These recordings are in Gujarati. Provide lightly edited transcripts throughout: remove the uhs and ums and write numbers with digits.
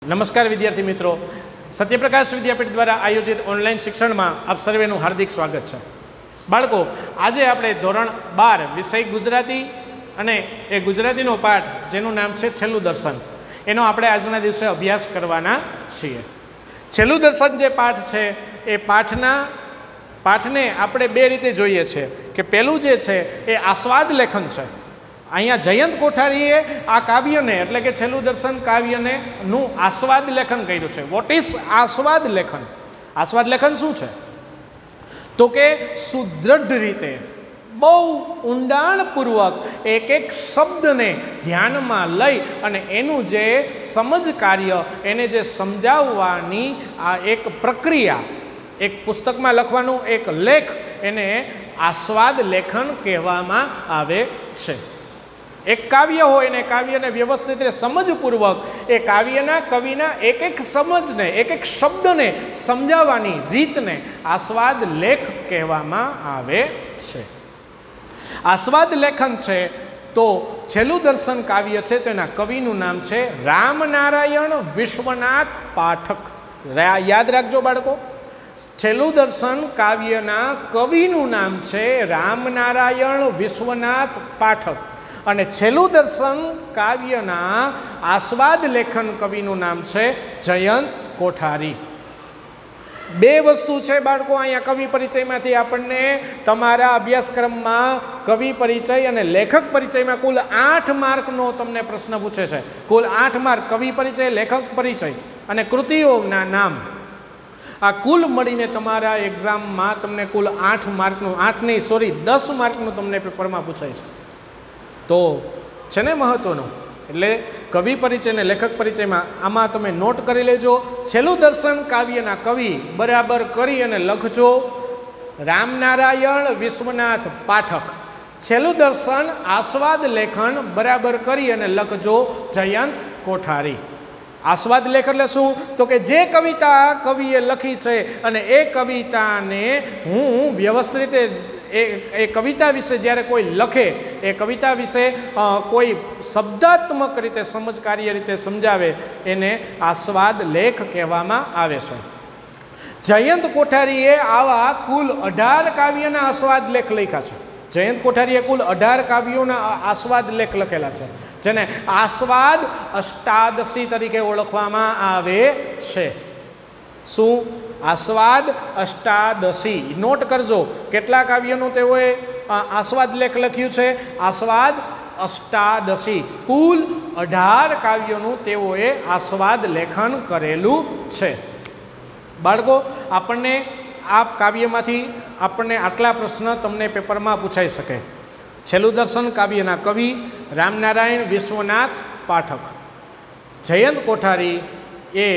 નમસ્કાર વિદ્યાર્થી મિત્રો, સત્યપ્રકાશ વિદ્યાપીઠ દ્વારા આયોજિત ઓનલાઈન શિક્ષણમાં આપ સર્વેનું હાર્દિક સ્વાગત છે. બાળકો, આજે આપણે ધોરણ 12 વિષય ગુજરાતી અને એ ગુજરાતીનો પાઠ જેનું નામ છે છેલ્લું દર્શન, એનો આપણે આજના દિવસે અભ્યાસ કરવાના છીએ. છેલ્લું દર્શન જે પાઠ છે એ પાઠને આપણે બે રીતે જોઈએ છીએ કે પહેલું જે છે એ આસ્વાદ લેખન છે. અહીંયા જયંત કોઠારીએ આ કાવ્યને એટલે કે છેલ્લું દર્શન કાવ્યને નું આસ્વાદ લેખન કર્યું છે. વોટ ઇઝ આસ્વાદ લેખન? આસ્વાદ લેખન શું છે? તો કે સુદૃઢ રીતે, બહુ ઊંડાણપૂર્વક એક એક શબ્દને ધ્યાનમાં લઈ અને એનું જે સમજ કાર્ય, એને જે સમજાવવાની આ એક પ્રક્રિયા, એક પુસ્તકમાં લખવાનું એક લેખ, એને આસ્વાદ લેખન કહેવામાં આવે છે. એક કાવ્ય હોય ને કાવ્યને વ્યવસ્થિત રીતે સમજપૂર્વક એ કાવ્યના કવિના એક એક સમજને, એક એક શબ્દને સમજાવવાની રીતને આસ્વાદ લેખ કહેવામાં આવે છે. આસ્વાદ લેખન છે તો છેલ્લું દર્શન કાવ્ય છે તેના કવિનું નામ છે રામનારાયણ વિશ્વનાથ પાઠક. યાદ રાખજો બાળકો, છેલ્લું દર્શન કાવ્યના કવિનું નામ છે રામનારાયણ વિશ્વનાથ પાઠક અને છેલ્લું દર્શન કાવ્યના આસ્વાદ લેખન કવિનું નામ છે જયંત કોઠારી. બે વસ્તુ છે બાળકો, અહીંયા કવિ પરિચયમાંથી આપણને તમારા અભ્યાસક્રમમાં કવિ પરિચય અને લેખક પરિચયમાં કુલ 8 માર્કનો તમને પ્રશ્ન પૂછે છે. કુલ 8 માર્ક કવિ પરિચય, લેખક પરિચય અને કૃતિઓના નામ. આ કુલ મળીને તમારા એક્ઝામમાં તમને કુલ 8 માર્કનું, 10 માર્કનું તમને પેપરમાં પૂછાય છે. તો છે ને મહત્વનું. એટલે કવિ પરિચય અને લેખક પરિચયમાં આમાં તમે નોટ કરી લેજો. છેલ્લું દર્શન કાવ્યના કવિ બરાબર કરી અને લખજો રામનારાયણ વિશ્વનાથ પાઠક. છેલ્લું દર્શન આસ્વાદ લેખન બરાબર કરી અને લખજો જયંત કોઠારી. આસ્વાદ લેખ એટલે શું? તો કે જે કવિતા કવિએ લખી છે અને એ કવિતાને હું વ્યવસ્થિત રીતે એ કવિતા વિશે જ્યારે કોઈ લખે, એ કવિતા વિશે કોઈ શબ્દાત્મક રીતે સમજકાર્ય રીતે સમજાવે, એને આસ્વાદ લેખ કહેવામાં આવે છે. જયંત કોઠારીએ આવા કુલ 18 કાવ્યના આસ્વાદ લેખ લખ્યા છે. જયંત કોઠારીએ કુલ 18 કાવ્યોના આસ્વાદ લેખ લખેલા છે, જેને આસ્વાદ અષ્ટાદશી તરીકે ઓળખવામાં આવે છે. શું? આસ્વાદ અષ્ટાદશી. નોટ કરજો કેટલા કાવ્યનું તેઓએ આસ્વાદ લેખ લખ્યું છે. આસ્વાદ અષ્ટાદશી. કુલ 18 કાવ્યોનું તેઓએ આસ્વાદ લેખન કરેલું છે. બાળકો, આપણને આ કાવ્યમાંથી આપણને આટલા પ્રશ્ન તમને પેપરમાં પૂછાઈ શકે. છેલ્લું દર્શન કાવ્યના કવિ રામનારાયણ વિશ્વનાથ પાઠક. જયંત કોઠારી એ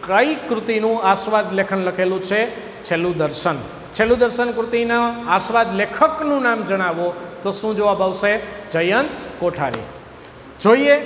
કઈ કૃતિનું આસ્વાદ લેખન લખેલું છે? છેલ્લું દર્શન. છેલ્લું દર્શન કૃતિના આસ્વાદ લેખકનું નામ જણાવો તો શું જવાબ આવશે? જયંત કોઠારી. જોઈએ,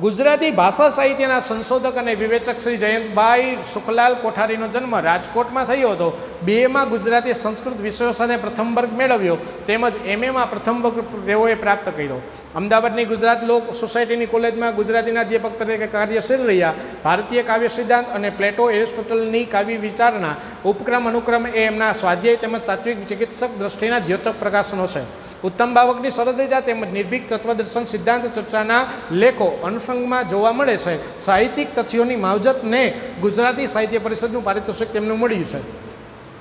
ગુજરાતી ભાષા સાહિત્યના સંશોધક અને વિવેચક શ્રી જયંતભાઈ સુખલાલ કોઠારીનો જન્મ રાજકોટમાં થયો હતો. BA ગુજરાતી સંસ્કૃત વિષયો સાથે પ્રથમ વર્ગ મેળવ્યો, તેમજ MA પ્રથમ વર્ગ તેઓએ પ્રાપ્ત કર્યો. અમદાવાદની ગુજરાત લોક સોસાયટીની કોલેજમાં ગુજરાતીના અધ્યાપક તરીકે કાર્યશીલ રહ્યા. ભારતીય કાવ્ય સિદ્ધાંત અને પ્લેટો એરિસ્ટોટલની કાવ્ય વિચારના ઉપક્રમ અનુક્રમ એ એમના સ્વાધ્યાય તેમજ તાત્વિક ચિકિત્સક દ્રષ્ટિના દ્યોતક પ્રકાશનો છે. ઉત્તમ ભાવકની સરળતા તેમજ નિર્ભીક તત્વદર્શન સિદ્ધાંત ચર્ચાના લેખો અનુસંગમાં જોવા મળે છે. સાહિત્યિક તથ્યોની માવજતને ગુજરાતી સાહિત્ય પરિષદનું પારિતોષિક તેમનું મળ્યું છે.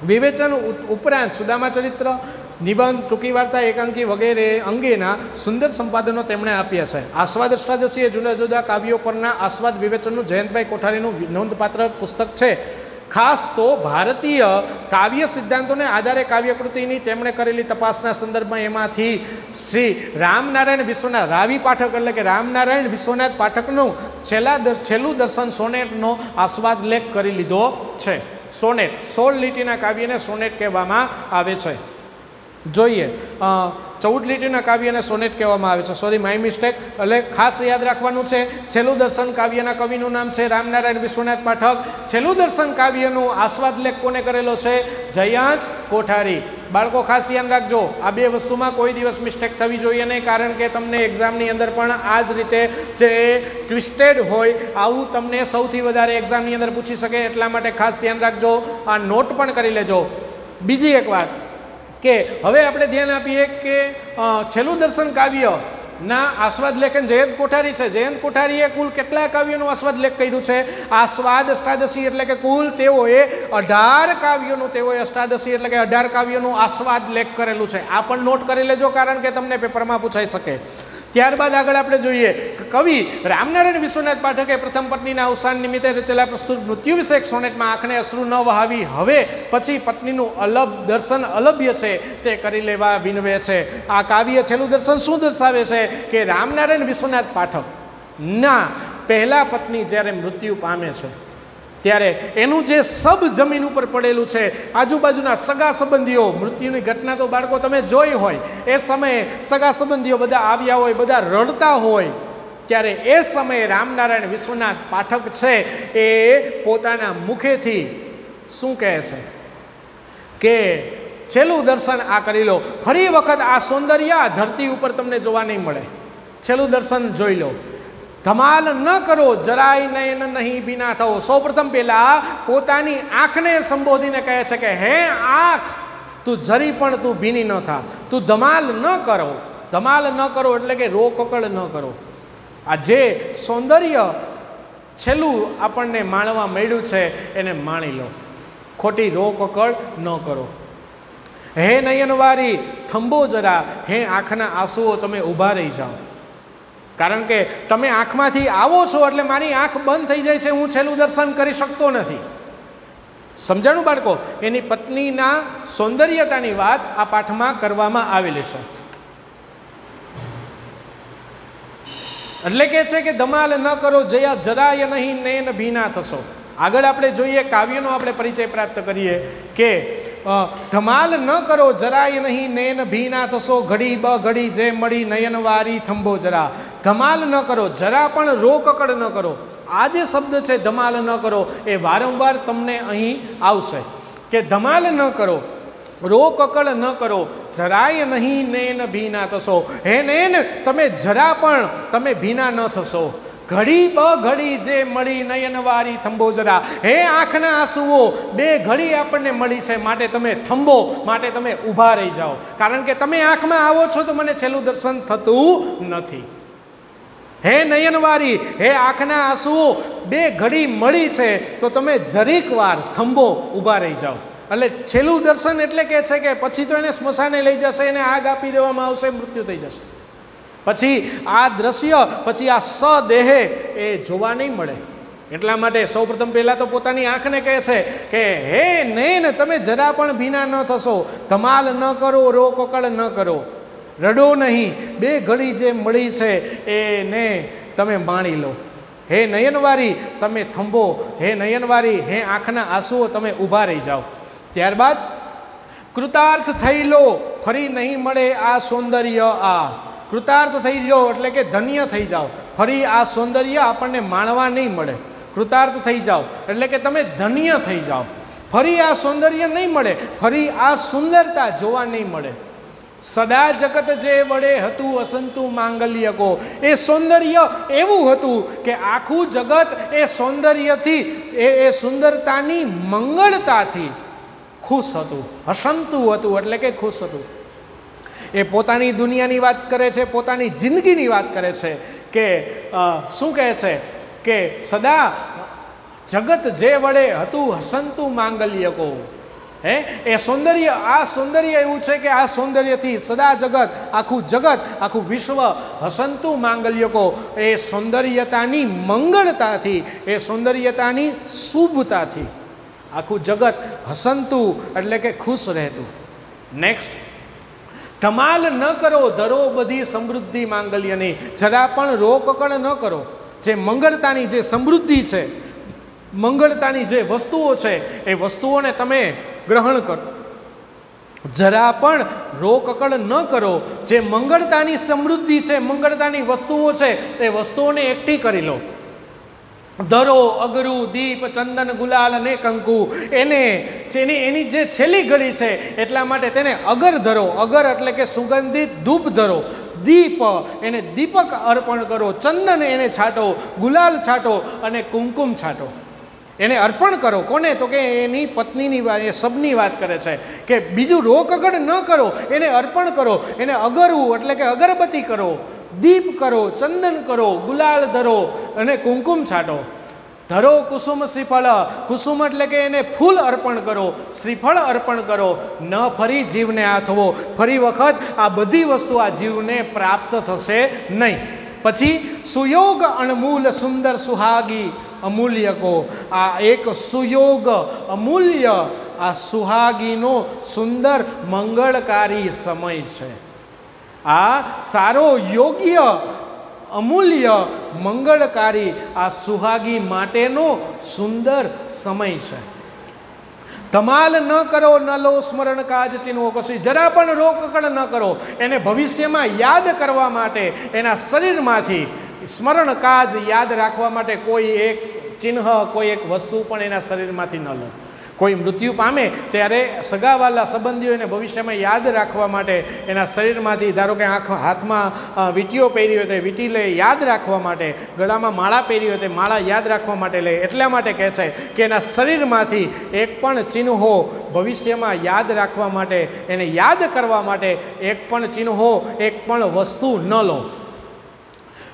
વિવેચન ઉપરાંત સુદામા ચરિત્ર, નિબંધ, ટૂંકી વાર્તા, એકાંકી વગેરે અંગેના સુંદર સંપાદનો તેમણે આપ્યા છે. આસ્વાદ અષ્ટાદશી જુદા જુદા કાવ્યો પરના આસ્વાદ વિવેચનનું જયંતભાઈ કોઠારીનું નોંધપાત્ર પુસ્તક છે. ખાસ તો ભારતીય કાવ્ય સિદ્ધાંતોને આધારે કાવ્યકૃતિની તેમણે કરેલી તપાસના સંદર્ભમાં એમાંથી શ્રી રામનારાયણ વિશ્વનાથ રાવી પાઠક એટલે કે રામનારાયણ વિશ્વનાથ પાઠકનું છેલ્લું દર્શન સોનેટનો આસ્વાદ લેખ કરી લીધો છે. સોનેટ 16 લીટીના કાવ્યને સોનેટ કહેવામાં આવે છે. જોઈએ 14 લીટીના કાવ્યને સોનેટ કહેવામાં આવે છે. Sorry, my mistake. એટલે ખાસ યાદ રાખવાનું છે, છેલ્લું દર્શન કાવ્યના કવિનું નામ છે રામનારાયણ વિશ્વનાથ પાઠક. છેલ્લું દર્શન કાવ્યનું આસ્વાદ લેખ કોને કરેલો છે? જયંત કોઠારી. બાળકો ખાસ ધ્યાન રાખજો, આ બે વસ્તુમાં કોઈ દિવસ મિસ્ટેક થવી જોઈએ નહીં, કારણ કે તમને એક્ઝામની અંદર પણ આ જ રીતે જે ટ્વિસ્ટેડ હોય આવું તમને સૌથી વધારે એક્ઝામની અંદર પૂછી શકે. એટલા માટે ખાસ ધ્યાન રાખજો, આ નોટ પણ કરી લેજો. બીજી એક વાત કે હવે આપણે ધ્યાન આપીએ કે છેલ્લું દર્શન કાવ્ય ના આસ્વાદ લેખન જયંત કોઠારી છે. જયંત કોઠારીએ કુલ કેટલા કાવ્યોનું આસ્વાદ લેખ કર્યું છે? આસ્વાદ અષ્ટાદશી, એટલે કે કુલ તેઓએ 18 કાવ્યોનું, તેઓએ અષ્ટાદશી એટલે કે 18 કાવ્યોનું આસ્વાદ લેખ કરેલું છે. આ પણ નોટ કરી લેજો, કારણ કે તમને પેપરમાં પૂછાઈ શકે. ત્યારબાદ આગળ આપણે જોઈએ કવિ રામનારાયણ વિશ્વનાથ પાઠકે પ્રથમ પત્નીના અવસાન નિમિત્તે રચેલા પ્રસ્તુત મૃત્યુ વિષયક સોનેટમાં આંખને અશ્રુ ન વહાવી હવે પછી પત્નીનું દર્શન અલભ્ય છે તે કરી લેવા વિનવે છે. આ કાવ્ય છેલ્લું દર્શન શું દર્શાવે છે કે રામનારાયણ વિશ્વનાથ પાઠક ના પહેલા પત્ની જ્યારે મૃત્યુ પામે છે ત્યારે એનું જે સબ જમીન ઉપર પડેલું છે, આજુબાજુના સગા સંબંધીઓ, મૃત્યુની ઘટના તો બાળકો તમે જોઈ હોય, એ સમયે સગા સંબંધીઓ બધા આવ્યા હોય, બધા રડતા હોય, ત્યારે એ સમયે રામનારાયણ વિશ્વનાથ પાઠક છે એ પોતાના મુખેથી શું કહે છે કે છેલ્લું દર્શન આ કરી લો. ફરી વખત આ સૌંદર્ય આ ધરતી ઉપર તમને જોવા નહીં મળે. છેલ્લું દર્શન જોઈ લો. ધમાલ ન કરો જરાય નયન નહીં ભીના થવો. સૌ પ્રથમ પહેલા પોતાની આંખને સંબોધીને કહે છે કે હે આંખ, તું જરી પણ તું ભીની ન થા, તું ધમાલ ન કરો. ધમાલ ન કરો એટલે કે રોકકળ ન કરો. આ જે સૌંદર્ય છેલ્લું આપણને માણવા મળ્યું છે એને માણી લો, ખોટી રોકકળ ન કરો. હે નયનવારી થંભો જરા, હે આંખના આંસુઓ તમે ઊભા રહી જાઓ. કારણ કે તમે આંખમાંથી આવો છો એટલે મારી આંખ બંધ થઈ જાય છે, હું છેલ્લું દર્શન કરી શકતો નથી. સમજાણું બાળકો? એની પત્નીના સૌંદર્યતાની વાત આ પાઠમાં કરવામાં આવેલી છે. એટલે કે છે કે ધમાલ ન કરો જરાય નહીં નયન ભીના થશો. આગળ આપણે જોઈએ કાવ્યનો આપણે પરિચય પ્રાપ્ત કરીએ કે ધમાલ ન કરો જરાય નહીં નયન ભીના થશો, ઘડી બ ઘડી જે મળી નયનવારી થંભો જરા. ધમાલ ન કરો, જરા પણ રોકકડ ન કરો. આ જે શબ્દ છે ધમાલ ન કરો એ વારંવાર તમને અહીં આવશે કે ધમાલ ન કરો, રોકકડ ન કરો, જરાય નહીં નયન ભીના થશો. હે નયન, તમે જરા પણ તમે ભીના ન થશો. ઘડી બ ઘડી જે મળી નયનવારી થંભો જરા. હે આંખના આંસુઓ બે ઘડી આપણને મળી છે, માટે તમે થંભો, માટે તમે ઊભા રહી જાઓ. કારણ કે તમે આંખમાં આવો છો તો મને છેલ્લું દર્શન થતું નથી. હે નયનવારી, હે આંખના આંસુઓ બે ઘડી મળી છે તો તમે જરીક વાર થંભો, ઊભા રહી જાઓ. એટલે છેલ્લું દર્શન એટલે કે છે કે પછી તો એને સ્મશાને લઈ જશે, એને આગ આપી દેવામાં આવશે, મૃત્યુ થઈ જશે. પછી આ દ્રશ્ય, પછી આ સદેહે એ જોવા નહીં મળે. એટલા માટે સૌપ્રથમ પહેલાં તો પોતાની આંખને કહે છે કે હે નયન, તમે જરા પણ ભીના ન થશો. ધમાલ ન કરો, રોકકળ ન કરો, રડો નહીં, બે ઘડી જે મળી છે એને તમે માણી લો. હે નયનવારી તમે થંભો, હે નયનવારી હે આંખના આંસુઓ તમે ઊભા રહી જાઓ. ત્યારબાદ કૃતાર્થ થઈ લો, ફરી નહીં મળે આ સૌંદર્ય. આ કૃતાર્થ થઈ જાઓ એટલે કે ધન્ય થઈ જાઓ. ફરી આ સૌંદર્ય આપણને માણવા નહીં મળે. કૃતાર્થ થઈ જાઓ એટલે કે તમે ધન્ય થઈ જાઓ. ફરી આ સૌંદર્ય નહીં મળે, ફરી આ સુંદરતા જોવા નહીં મળે. સદા જગત જે વડે હતું અસંતું માંગલ્ય કો. એ સૌંદર્ય એવું હતું કે આખું જગત એ સૌંદર્યથી, એ સુંદરતાની મંગળતાથી ખુશ હતું. હસંતું હતું એટલે કે ખુશ હતું. એ પોતાની દુનિયાની વાત કરે છે, પોતાની જિંદગીની વાત કરે છે કે શું કહે છે કે સદા જગત જે વડે હતું હસંતું માંગલ્ય કો. હે એ સૌંદર્ય, આ સૌંદર્ય એવું છે કે આ સૌંદર્યથી સદા જગત, આખું જગત, આખું વિશ્વ હસંતું માંગલ્ય કો. એ સૌંદર્યતાની મંગળતાથી, એ સૌંદર્યતાની શુભતાથી આખું જગત હસંતું એટલે કે ખુશ રહેતું. નેક્સ્ટ, ધમાલ ન કરો ધરો બધી સમૃદ્ધિ માંગલ્યની. જરા પણ રોકકળ ન કરો. જે મંગળતાની જે સમૃદ્ધિ છે, મંગળતાની જે વસ્તુઓ છે એ વસ્તુઓને તમે ગ્રહણ કરો. જરા પણ રોકકળ ન કરો. જે મંગળતાની સમૃદ્ધિ છે, મંગળતાની વસ્તુઓ છે, એ વસ્તુઓને એકઠી કરી લો. ધરો અગરું, દીપ, ચંદન, ગુલાલ અને કંકુ. એની જે છેલ્લી ઘડી છે એટલા માટે તેને અગર ધરો. અગર એટલે કે સુગંધિત ધૂપ ધરો. દીપ એને દીપક અર્પણ કરો. ચંદન એને છાંટો, ગુલાલ છાંટો અને કુમકુમ છાંટો. એને અર્પણ કરો. કોને? તો કે એની પત્નીની વાત, એ સબની વાત કરે છે કે બીજું રોકકળ ન કરો, એને અર્પણ કરો. એને અગરવું એટલે કે અગરબત્તી કરો, દીપ કરો, ચંદન કરો, ગુલાલ ધરો અને કુમકુમ છાંટો. ધરો કુસુમ શ્રીફળ. કુસુમ એટલે કે એને ફૂલ અર્પણ કરો, શ્રીફળ અર્પણ કરો. ન ફરી જીવને આથવો. ફરી વખત આ બધી વસ્તુ આ જીવને પ્રાપ્ત થશે નહીં. પછી સુયોગ અણમૂલ સુંદર સુહાગી અમૂલ્ય કો. આ એક સુયોગ અમૂલ્ય, આ સુહાગીનો સુંદર મંગળકારી સમય છે. આ સારો, યોગ્ય, અમૂલ્ય, મંગળકારી આ સુહાગી માટેનો સુંદર સમય છે. ધમાલ ન કરો, ન લો સ્મરણ કાજ ચિહ્નો કશી. જરા પણ રોકકળ ન કરો. એને ભવિષ્યમાં યાદ કરવા માટે, એના શરીરમાંથી સ્મરણ કાજ યાદ રાખવા માટે કોઈ એક ચિહ્ન, કોઈ એક વસ્તુ પણ એના શરીરમાંથી ન લો. કોઈ મૃત્યુ પામે ત્યારે સગાવાલા સંબંધીઓ એને ભવિષ્યમાં યાદ રાખવા માટે એના શરીરમાંથી, ધારો કે હાથમાં વીંટીઓ પહેરી હોય તો વીંટી લે યાદ રાખવા માટે, ગળામાં માળા પહેરી હોય તો માળા યાદ રાખવા માટે લે. એટલા માટે કહે છે કે એના શરીરમાંથી એક પણ ચિહ્નો ભવિષ્યમાં યાદ રાખવા માટે, એને યાદ કરવા માટે એક પણ ચિહ્નો, એક પણ વસ્તુ ન લો.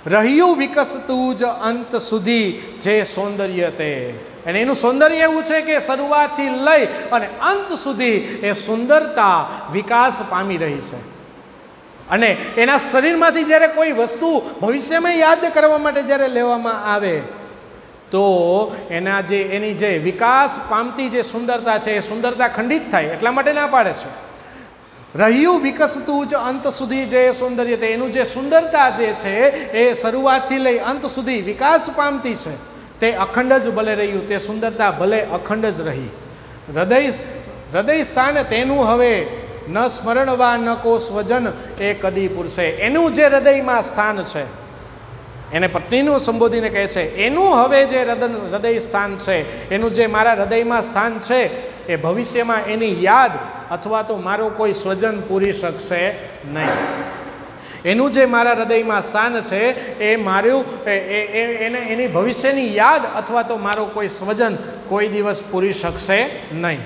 રહ્યું વિકસતું જ અંત સુધી જે સૌંદર્ય તે. અને એનું સૌંદર્ય એવું છે કે શરૂઆતથી લઈ અને અંત સુધી એ સુંદરતા વિકાસ પામી રહી છે. અને એના શરીરમાંથી જ્યારે કોઈ વસ્તુ ભવિષ્યમાં યાદ કરવા માટે જ્યારે લેવામાં આવે તો એની જે વિકાસ પામતી જે સુંદરતા છે એ સુંદરતા ખંડિત થાય. એટલા માટે ના પાડે છે. રહ્યું વિકસતું જ અંત સુધી જે સૌંદર્ય તે. એનું જે સુંદરતા જે છે એ શરૂઆતથી લઈ અંત સુધી વિકાસ પામતી છે. તે અખંડ જ ભલે રહ્યું, તે સુંદરતા ભલે અખંડ જ રહી. હૃદય સ્થાન તેનું હવે ન સ્મરણવા ન કો સ્વજન એ કદી પુરશે. એનું જે હૃદયમાં સ્થાન છે, એને પત્નીનું સંબોધીને કહે છે, એનું હવે જે હૃદય સ્થાન છે, એનું જે મારા હૃદયમાં સ્થાન છે, એ ભવિષ્યમાં એની યાદ અથવા તો મારો કોઈ સ્વજન પૂરી શકશે નહીં. એનું જે મારા હૃદયમાં સ્થાન છે એ મારું એની ભવિષ્યની યાદ અથવા તો મારો કોઈ સ્વજન કોઈ દિવસ પૂરી શકશે નહીં.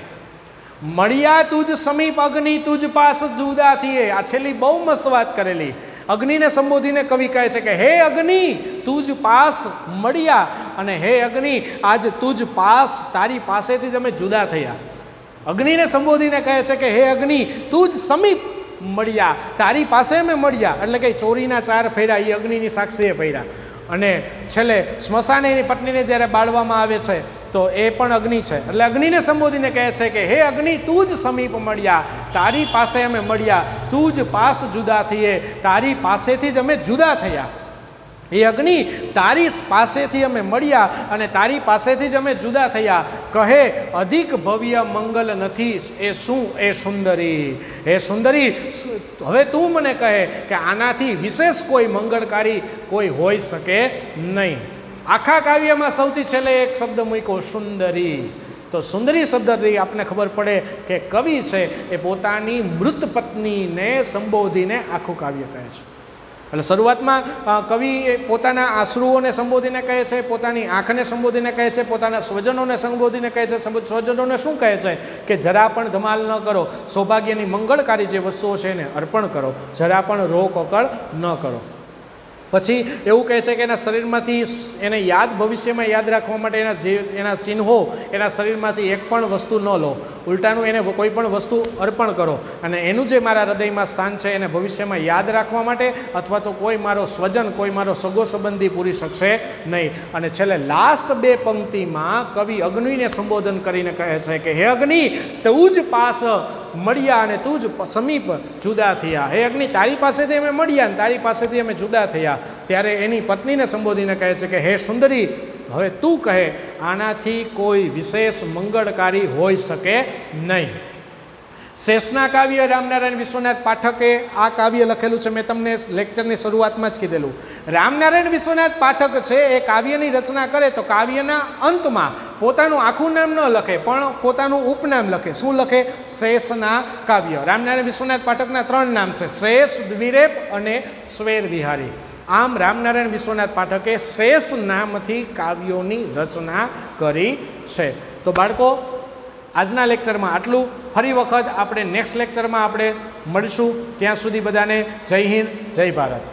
મળ્યા તુજ સમીપ અગ્નિ તુજ પાસ જુદા થઈએ. આ છેલ્લી બહુ મસ્ત વાત કરેલી. અગ્નિને સંબોધીને કવિ કહે છે કે હે અગ્નિ તુજ પાસ મળ્યા, અને હે અગ્નિ આજ તુજ પાસ, તારી પાસેથી જ અમે જુદા થયા. અગ્નિને સંબોધીને કહે છે કે હે અગ્નિ તુજ સમીપ મળ્યા, તારી પાસે અમે મળ્યા. એટલે કે ચોરીના 4 ફેરા એ અગ્નિની સાક્ષીએ ફેર્યા. અને છેલ્લે સ્મશાને એની પત્નીને જ્યારે બાળવામાં આવે છે તો એ પણ અગ્નિ છે. એટલે અગ્નિને સંબોધીને કહે છે કે હે અગ્નિ તું જ સમીપ મળ્યા, તારી પાસે અમે મળ્યા. તું જ પાસ જુદા થઈએ, તારી પાસેથી જ અમે જુદા થયા. એ અગ્નિ તારી પાસેથી અમે મળ્યા અને તારી પાસેથી જ અમે જુદા થયા. કહે અધિક ભવ્ય મંગલ નથી એ શું એ સુંદરી. એ સુંદરી, હવે તું મને કહે કે આનાથી વિશેષ કોઈ મંગળકારી કોઈ હોઈ શકે નહીં. આખા કાવ્યમાં સૌથી છેલ્લે એક શબ્દ મૂક્યો સુંદરી. તો સુંદરી શબ્દથી આપણને ખબર પડે કે કવિ છે એ પોતાની મૃત પત્નીને સંબોધીને આખું કાવ્ય કહે છે. એટલે શરૂઆતમાં કવિ પોતાના આંસુઓને સંબોધીને કહે છે, પોતાની આંખને સંબોધીને કહે છે, પોતાના સ્વજનોને સંબોધીને કહે છે. સ્વજનોને શું કહે છે કે જરા પણ ધમાલ ન કરો, સૌભાગ્યની મંગળકારી જે વસ્તુઓ છે એને અર્પણ કરો, જરા પણ રોકકળ ન કરો. પછી એવું કહે છે કે એના શરીરમાંથી એને યાદ, ભવિષ્યમાં યાદ રાખવા માટે એના ચિહ્નો એના શરીરમાંથી એક પણ વસ્તુ ન લો, ઉલટાનું એને કોઈ પણ વસ્તુ અર્પણ કરો. અને એનું જે મારા હૃદયમાં સ્થાન છે એને ભવિષ્યમાં યાદ રાખવા માટે અથવા તો કોઈ મારો સ્વજન, કોઈ મારો સગો સંબંધી પૂરી શકશે નહીં. અને છેલ્લે લાસ્ટ 2 પંક્તિમાં કવિ અગ્નિને સંબોધન કરીને કહે છે કે હે અગ્નિ તું જ પાસ મળ્યા અને તું જ સમીપ જુદા થયા. હે અગ્નિ તારી પાસેથી અમે મળ્યા અને તારી પાસેથી અમે જુદા થયા. ત્યારે એની પત્નીને સંબોધીને કહે છે કે હે સુંદરી, હવે તું કહે આનાથી કોઈ વિશેષ મંગળકારી હોઈ શકે નહીં. શેષના કાવ્ય રામનારાયણ વિશ્વનાથ પાઠકે આ કાવ્ય લખેલું છે. મેં તમને લેક્ચરની શરૂઆતમાં જ કીધેલું, રામનારાયણ વિશ્વનાથ પાઠક છે એ કાવ્યની રચના કરે તો કાવ્યના અંતમાં પોતાનું આખું નામ ન લખે પણ પોતાનું ઉપનામ લખે. શું લખે? શેષના કાવ્ય. રામનારાયણ વિશ્વનાથ પાઠકના 3 નામ છે, શેષ, દ્વિરેપ અને સ્વેર વિહારી. આમ રામનારાયણ વિશ્વનાથ પાઠકે શેષ નામથી કાવ્યોની રચના કરી છે. તો બાળકો, આજના લેક્ચરમાં આટલું. ફરી વખત આપણે નેક્સ્ટ લેક્ચરમાં આપણે મળીશું. ત્યાં સુધી બધાને જય હિન્દ, જય ભારત.